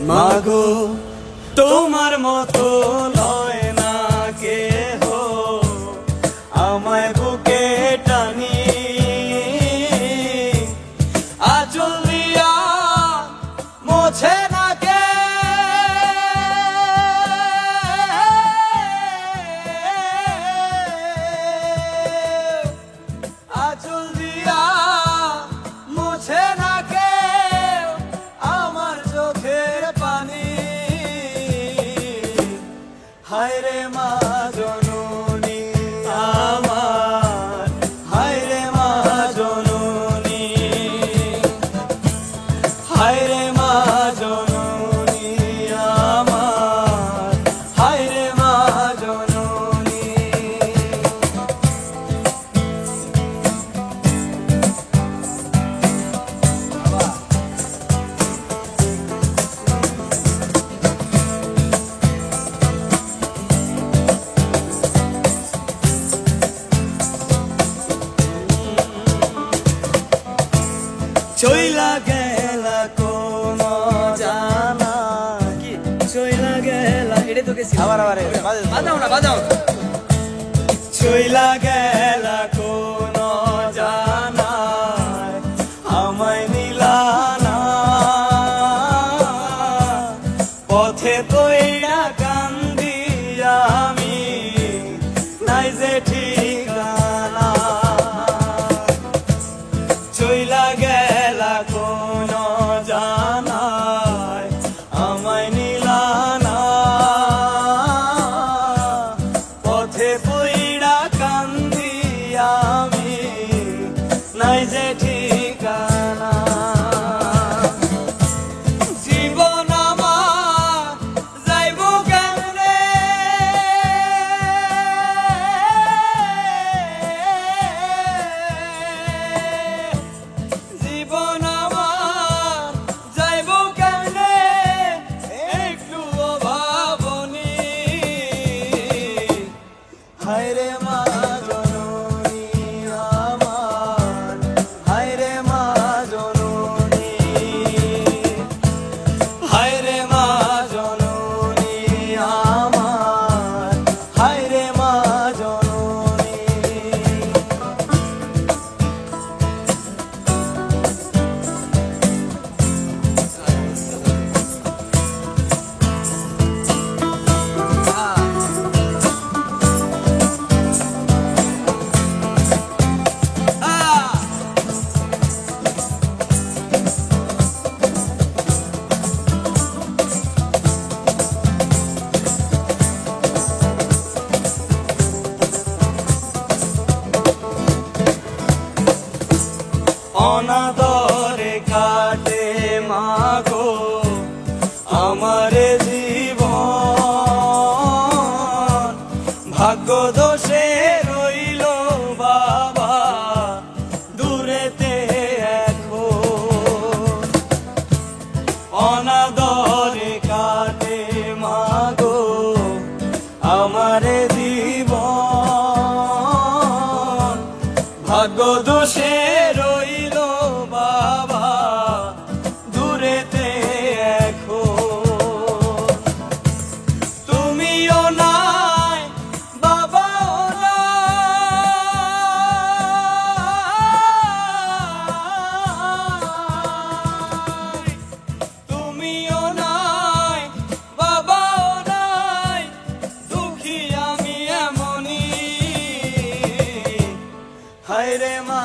মাগো তোমার মতো লয় না কেহ আমায় বুকে টানি আঁচল দিয়া মোছে না কে আঁচল দিয়া মোছে না কে আমার চোখের পানি হায় রে মা জননী আমার হায় রে মা জননী হায় রে মা জননী আমার হায় রে মা জননী চইলা গেলা কোন জানা কি চইলা গেলা এটা তো গেছি আবার বাজাও না বাজাও চইলা গেলা কোন জানা আমায় নিলানা পথে কইরা কান্দি আমি নাই যে ঠিকানা চইলা গেলা কোন জানায় আমায় নিলানা পথে পইড়া কান্দি আমি নাই যে ঠিকানা জীবন আমার যাইব কেমনে জীবন আমার যাইব কেমনে একটু ভাবনি হায় রে মা জননী আমার হায় রে মা জননী হায় রে মা জননী আমার হায় রে মা জননী অনাদরে কাটে মাগো আমার জীবন ভাগ্য দোষে রইল বাবা দূরেতে এখন অনাদরে কাটে মাগো আমার জীবন ভাগ্য দোষে রইল বাবা দূরেতে এখন তুমিও নাই বাবাও নাই তুমিও নাই বাবাও নাই দুঃখী আমি এমনই হায় রে মা